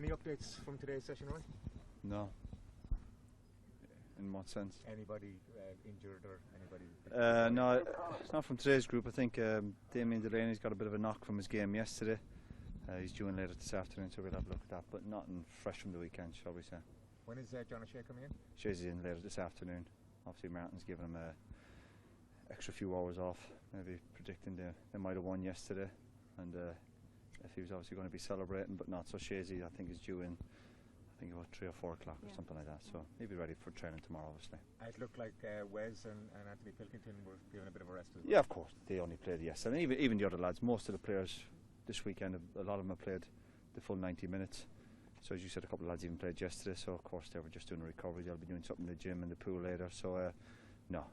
Any updates from today's session, Roy? No. In what sense? Anybody injured or anybody? No, it's not from today's group. I think Damien Delaney's got a bit of a knock from his game yesterday. He's due in later this afternoon, so we'll have a look at that. But nothing fresh from the weekend, shall we say. When is John O'Shea coming in? Shea's in later this afternoon. Obviously, Martin's given him a extra few hours off. Maybe predicting they might have won yesterday, and if he was obviously going to be celebrating, but not. So Shazy, I think, is due in. I think about 3 or 4 o'clock or something like that. So he'll be ready for training tomorrow, obviously. It looked like Wes and Anthony Pilkington were given a bit of a rest as well. Yeah, of course. They only played yesterday. And even the other lads, most of the players this weekend, a lot of them have played the full 90 minutes. So as you said, a couple of lads even played yesterday. So of course they were just doing a recovery. They'll be doing something in the gym and the pool later. So no,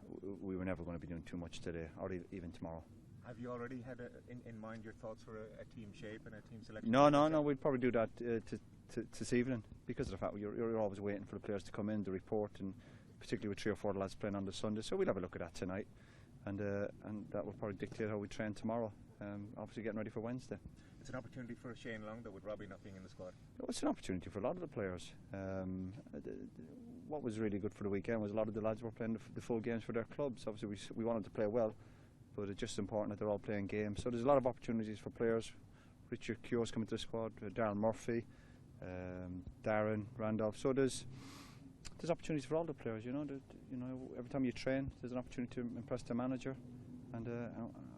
we were never going to be doing too much today or even tomorrow. Have you already had in mind your thoughts for a team shape and a team selection? No. We'd probably do that this evening, because of the fact you're always waiting for the players to come in, the report, and particularly with 3 or 4 lads playing on the Sunday. So we'll have a look at that tonight, and that will probably dictate how we train tomorrow. Obviously getting ready for Wednesday. It's an opportunity for Shane Long, though, with Robbie not being in the squad. It's an opportunity for a lot of the players. What was really good for the weekend was a lot of the lads were playing the full games for their clubs. Obviously we wanted to play well, but it's just important that they're all playing games. So there's a lot of opportunities for players. Richard Keogh's coming to the squad, Darren Murphy, Darren, Randolph. So there's opportunities for all the players. Every time you train, there's an opportunity to impress the manager, and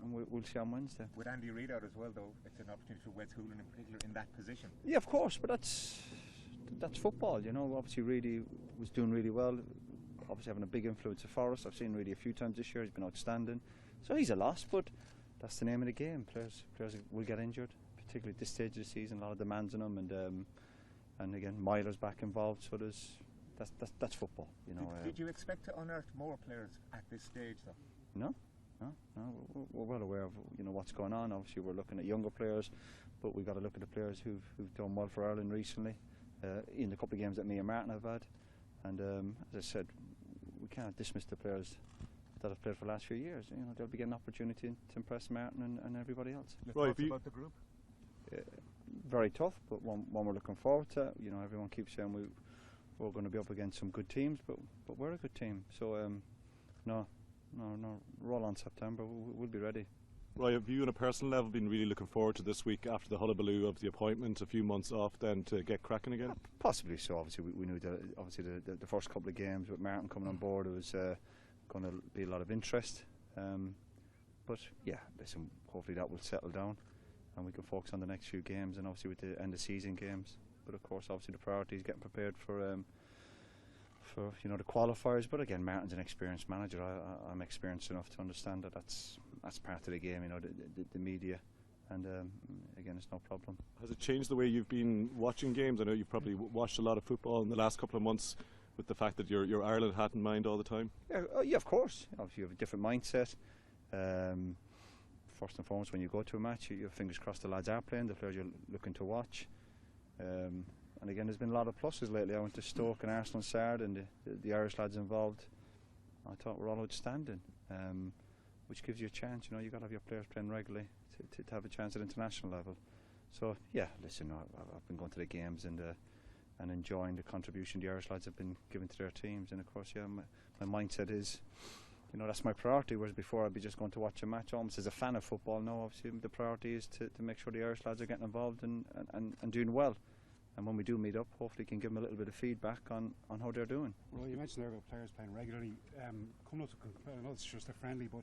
we'll see on Wednesday. With Andy Reid out as well, though, it's an opportunity for Wes Hoolan in particular in that position. Yeah, of course, but that's football. Obviously Reedy was doing really well. Obviously having a big influence for us. I've seen Reedy a few times this year. He's been outstanding. So he's a loss, but that's the name of the game. Players will get injured, particularly at this stage of the season. A lot of demands on them, and again, Myler's back involved. So that's football. Did you expect to unearth more players at this stage, though? No. We're well aware of what's going on. Obviously, we're looking at younger players, but we've got to look at the players who've done well for Ireland recently, in the couple of games that me and Martin have had. And as I said, we can't dismiss the players that have played for the last few years. They'll be getting an opportunity to impress Martin and everybody else. Thoughts about the group? Very tough, but one we're looking forward to. Everyone keeps saying we're going to be up against some good teams, but we're a good team. So no, roll on September. We'll be ready. Roy, have you on a personal level been really looking forward to this week after the hullabaloo of the appointment, a few months off, then to get cracking again? Possibly so. Obviously we knew that the first couple of games with Martin coming on board, it was going to be a lot of interest. But yeah, listen, hopefully that will settle down and we can focus on the next few games, and obviously with the end of season games. But of course, obviously the priority is getting prepared for the qualifiers. But again, Martin's an experienced manager. I'm experienced enough to understand that that's part of the game. The media, and again, it's no problem. Has it changed the way you've been watching games? I know you've probably watched a lot of football in the last couple of months, with the fact that your Ireland hat in mind all the time. Yeah, of course. Obviously, you have a different mindset. First and foremost, when you go to a match, you have fingers crossed the lads are playing, the players you're looking to watch. And again, there's been a lot of pluses lately. I went to Stoke and Arsenal and Sard, and the Irish lads involved, I thought, were all outstanding, which gives you a chance. You've got to have your players playing regularly to have a chance at international level. So yeah, listen, I've been going to the games and enjoying the contribution the Irish lads have been giving to their teams. And of course, yeah, my mindset is, that's my priority, whereas before I'd be just going to watch a match almost as a fan of football. Now obviously the priority is to make sure the Irish lads are getting involved and doing well. And when we do meet up, hopefully can give them a little bit of feedback on how they're doing. Well, you mentioned there about players playing regularly. Coming up to, I know it's just a friendly, but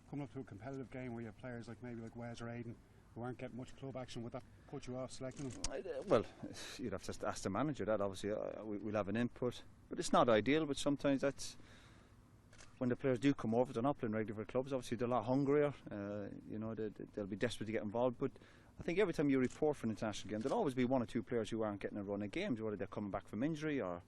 coming up to a competitive game where you have players like Wes or Aidan who aren't getting much club action, would that put you off selecting them? Well, you'd have to ask the manager that. Obviously, we'll have an input, but it's not ideal. But sometimes that's when the players do come over. They're not playing regular for clubs. Obviously, they're a lot hungrier. They'll be desperate to get involved. But I think every time you report for an international game, there'll always be 1 or 2 players who aren't getting a run of games, whether they're coming back from injury or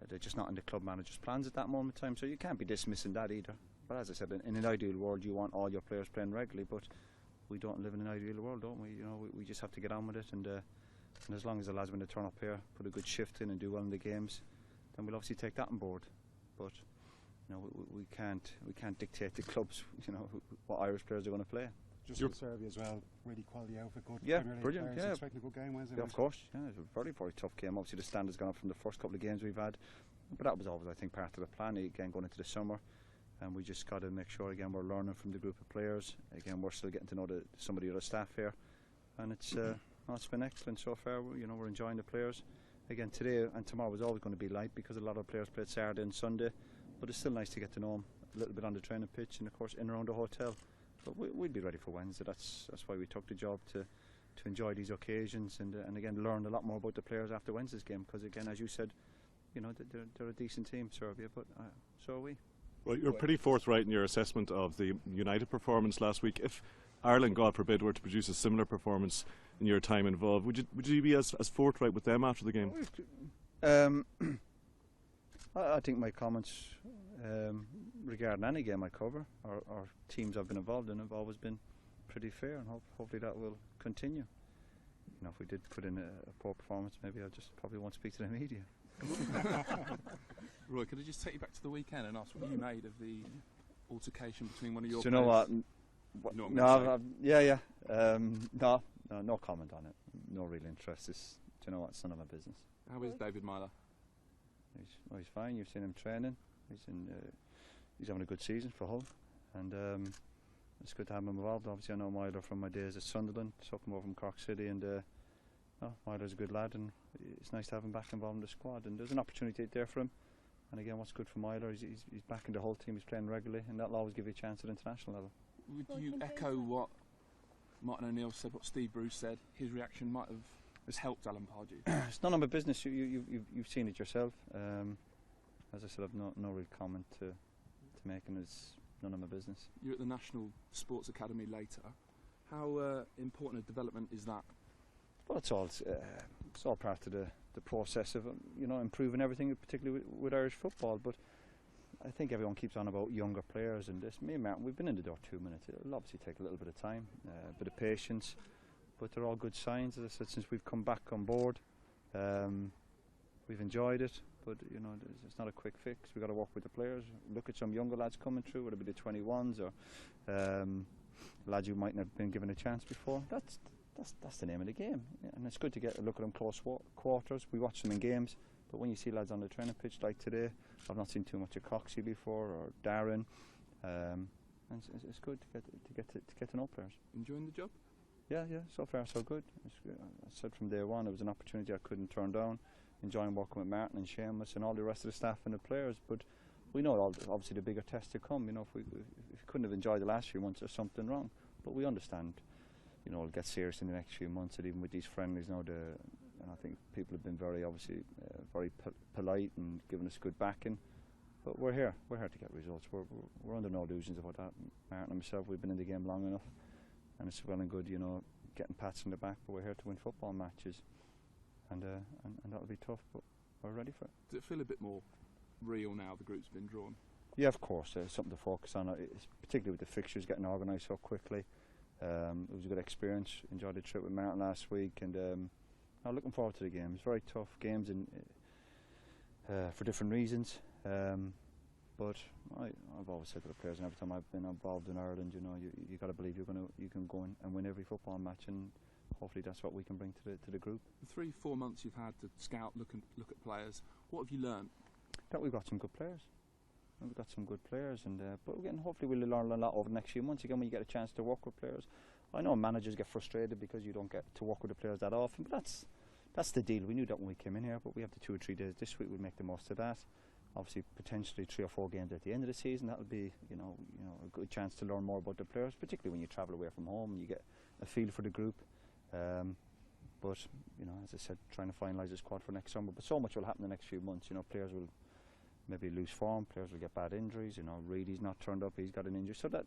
they're just not in the club manager's plans at that moment in time. So you can't be dismissing that either. But as I said, in an ideal world, you want all your players playing regularly. But we don't live in an ideal world, don't we? We just have to get on with it. And as long as the lads, when they turn up here, put a good shift in and do well in the games, then we'll obviously take that on board. But we can't dictate to clubs, what Irish players are going to play. Just with Serbia as well, really quality outfit, good Yeah, Premier League brilliant. players. Yeah, Expecting a good game Wednesday yeah, night. of course. Yeah, it's a very, very tough game. Obviously, the standard's gone up from the first couple of games we've had, but that was always, I think, part of the plan. Again, going into the summer, and we just got to make sure again we're learning from the group of players. Again, we're still getting to know some of the other staff here, and it's been excellent so far. We're enjoying the players. Again, today and tomorrow was always going to be light because a lot of players played Saturday and Sunday, but it's still nice to get to know them a little bit on the training pitch and of course in and around the hotel. But we'll be ready for Wednesday. That's why we took the job, to enjoy these occasions and again learn a lot more about the players after Wednesday's game, because again, as you said, they're a decent team, Serbia, but so are we. Well, you're pretty forthright in your assessment of the United performance last week. If Ireland, God forbid, were to produce a similar performance in your time involved, would you be as forthright with them after the game? I think my comments regarding any game I cover or teams I've been involved in have always been pretty fair, and hopefully that will continue. If we did put in a poor performance, maybe I just probably won't speak to the media. Roy, could I just take you back to the weekend and ask what you made of the altercation between one of your Do you players? know what? You know what No comment on it. No real interest. Do you know what? It's none of my business. How is David Myler? He's fine. You've seen him training. He's having a good season for Hull, and it's good to have him involved. Obviously, I know Myler from my days at Sunderland. Took him over from Cork City, and Myler's a good lad, and it's nice to have him back involved in the squad. And there's an opportunity there for him. And again, what's good for Myler is he's back in the whole team. He's playing regularly, and that'll always give you a chance at international level. Would you echo what Martin O'Neill said, what Steve Bruce said? His reaction might have helped Alan Pardew. It's none of my business. You've seen it yourself. As I said, I've no real comment to make, and it's none of my business. You're at the National Sports Academy later. How important a development is that? Well, it's all part of the process of improving everything, particularly with Irish football. But I think everyone keeps on about younger players and this. Me and Martin, we've been in the door 2 minutes. It'll obviously take a little bit of time, a bit of patience, but they're all good signs. As I said, since we've come back on board, we've enjoyed it. But it's not a quick fix. We've got to work with the players. Look at some younger lads coming through, whether it be the 21s or lads who mightn't have been given a chance before. That's the name of the game, and it's good to get a look at them close quarters. We watch them in games, but when you see lads on the training pitch like today, I've not seen too much of Coxie before or Darren, and it's good to get to know players. Enjoying the job? Yeah, so far so good. I said from day one it was an opportunity I couldn't turn down. Enjoying working with Martin and Seamus and all the rest of the staff and the players, but we know obviously the bigger tests to come. If we couldn't have enjoyed the last few months, there's something wrong, but we understand. It'll get serious in the next few months, and even with these friendlies now, and I think people have been very polite and given us good backing. But we're here to get results. We're under no illusions about that. Martin and myself, we've been in the game long enough, and it's well and good, getting pats in the back. But we're here to win football matches, and that'll be tough. But we're ready for it. Does it feel a bit more real now? The group's been drawn. Yeah, of course. Something to focus on, particularly with the fixtures getting organised so quickly. It was a good experience. Enjoyed the trip with Martin last week, and I'm looking forward to the game. It's very tough games for different reasons, but I've always said to the players, and every time I've been involved in Ireland, you got to believe you can go and win every football match, and hopefully that's what we can bring to the group. The 3-4 months you've had to scout, look at players, what have you learned? That we've got some good players. We've got some good players, and but again, hopefully we'll learn a lot over the next few months. Again, when you get a chance to work with players, I know managers get frustrated because you don't get to work with the players that often. But that's the deal. We knew that when we came in here, but we have the 2 or 3 days this week. We'll make the most of that. Obviously, potentially 3 or 4 games at the end of the season. That'll be a good chance to learn more about the players, particularly when you travel away from home and you get a feel for the group. But as I said, trying to finalise the squad for next summer. But so much will happen in the next few months. Players will maybe lose form, players will get bad injuries, Reedy's not turned up, he's got an injury, so that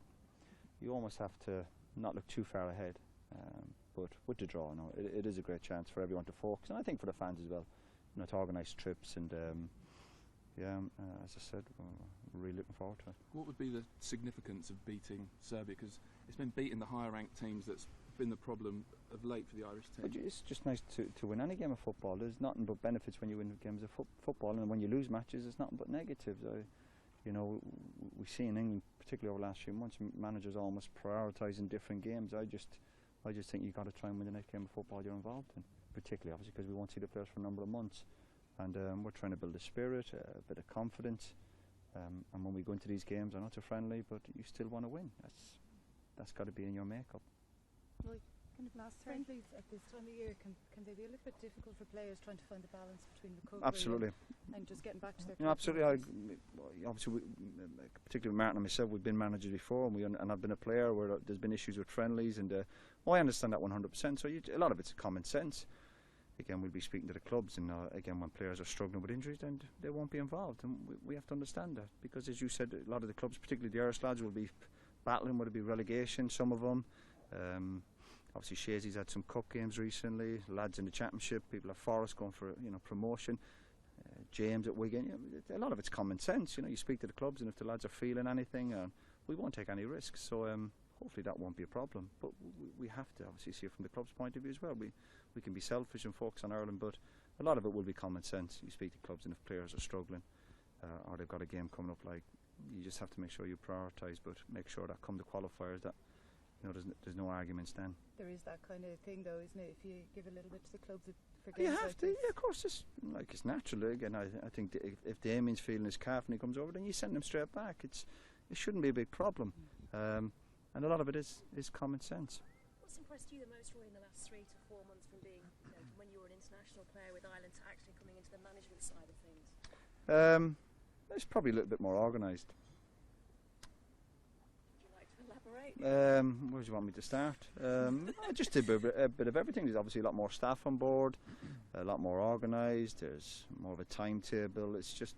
you almost have to not look too far ahead, but with the draw, it is a great chance for everyone to focus, and I think for the fans as well, to organise trips, and as I said, we're really looking forward to it. What would be the significance of beating Serbia, because it's been beating the higher ranked teams that's been the problem of late for the Irish team? But it's just nice to win any game of football. There's nothing but benefits when you win games of football, and when you lose matches, it's nothing but negatives. you know, we see in England, particularly over the last few months, managers almost prioritising different games. I just think you've got to try and win the next game of football you're involved in, particularly obviously because we won't see the players for a number of months. And we're trying to build a spirit, a bit of confidence. And when we go into these games, I know it's a friendly, but you still want to win. That's got to be in your makeup. Roy, kind of last friendlies at this time of year, can they be a little bit difficult for players trying to find the balance between recovery Absolutely. and just getting back to their Absolutely. Obviously, particularly with Martin and myself, we've been managers before, and I've been a player where there's been issues with friendlies, and I understand that 100%. So a lot of it's common sense. Again, we'll be speaking to the clubs, and again, when players are struggling with injuries, then they won't be involved, and we have to understand that, because as you said, a lot of the clubs, particularly the Irish lads, will be battling, whether it be relegation, some of them. Obviously, Shazy's had some cup games recently. Lads in the championship, people at Forest going for promotion. James at Wigan. A lot of it's common sense. You speak to the clubs, and if the lads are feeling anything, we won't take any risks. So hopefully that won't be a problem. But we have to obviously see it from the club's point of view as well. We can be selfish and focus on Ireland, but a lot of it will be common sense. You speak to clubs, and if players are struggling or they've got a game coming up, you just have to make sure you prioritise, but make sure that come the qualifiers that there's no arguments then. There is that kind of thing though, isn't it? If you give a little bit to the clubs for games you have like to, this. yeah, of course. It's natural. Again, I think if Damien's feeling his calf and he comes over, then you send him straight back. It shouldn't be a big problem, and a lot of it is common sense. What's impressed you the most, Roy, in the last 3 to 4 months from being, when you were an international player with Ireland, to actually coming into the management side of things? It's probably a little bit more organised. Elaborate? Where do you want me to start? Just a bit of everything. There's obviously a lot more staff on board, a lot more organised. There's more of a timetable. It's just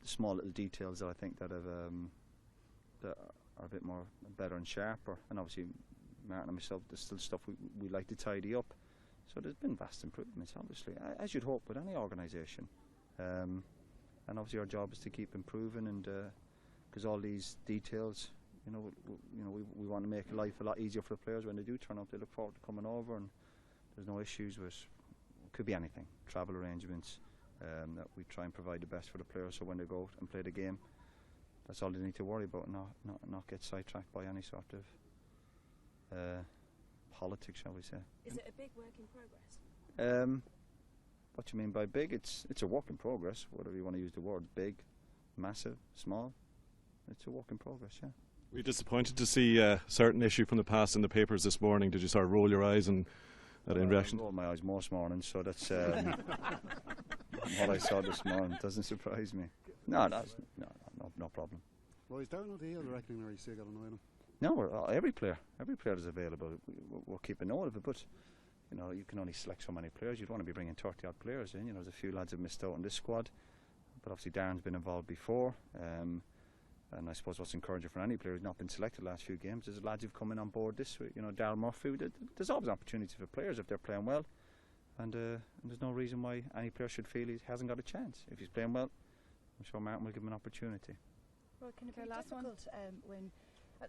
the small little details that I think that are a bit more better and sharper. And obviously, Martin and myself, there's still stuff we like to tidy up. So there's been vast improvements, obviously, as you'd hope with any organisation. And obviously, our job is to keep improving, and because all these details. We want to make life a lot easier for the players when they do turn up. They look forward to coming over, and there's no issues with. It could be anything, travel arrangements. That we try and provide the best for the players, so when they go out and play the game, that's all they need to worry about. Not get sidetracked by any sort of politics, shall we say? Is it a big work in progress? What do you mean by big? It's a work in progress. Whatever you want to use the word, big, massive, small. It's a work in progress, yeah. Were you disappointed to see a certain issue from the past in the papers this morning? Did you sort of roll your eyes in reaction? I rolled my eyes most mornings, so that's what I saw this morning. Doesn't surprise me. No problem. Roy, is Darren O'Deal, I reckon, or you still got an eye on him? No, every player is available. We're keeping note of it, but you can only select so many players. You'd want to be bringing 30 odd players in. There's a few lads have missed out on this squad, but obviously Darren's been involved before. And I suppose what's encouraging for any player who's not been selected the last few games is lads who've come in on board this week. Darryl Murphy. There's always opportunity for players if they're playing well, and there's no reason why any player should feel he hasn't got a chance. If he's playing well, I'm sure Martin will give him an opportunity. Well, can it be difficult when,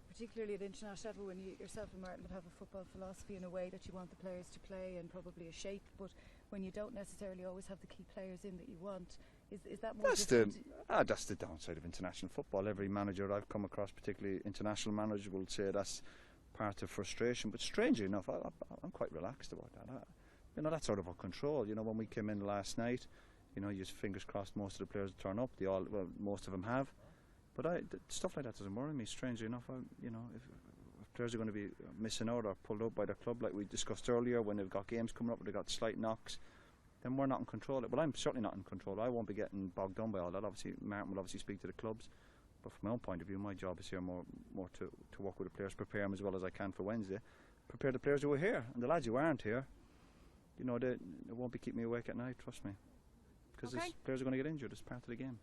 particularly at international level, when yourself and Martin would have a football philosophy in a way that you want the players to play and probably a shape, but when you don't necessarily always have the key players in that you want, is that more difficult? That's the downside of international football. Every manager I've come across, particularly international managers, will say that's part of frustration. But strangely enough, I'm quite relaxed about that. That's out of our control. When we came in last night, just fingers crossed most of the players turn up. Most of them have. But stuff like that doesn't worry me. Strangely enough, if players are going to be missing out or pulled out by their club, like we discussed earlier, when they've got games coming up or they've got slight knocks, then we're not in control. Well, I'm certainly not in control. I won't be getting bogged down by all that. Obviously, Martin will obviously speak to the clubs. But from my own point of view, my job is here more to work with the players, prepare them as well as I can for Wednesday. Prepare the players who are here. And the lads who aren't here, they won't be keeping me awake at night, trust me. Because players are going to get injured. It's part of the game.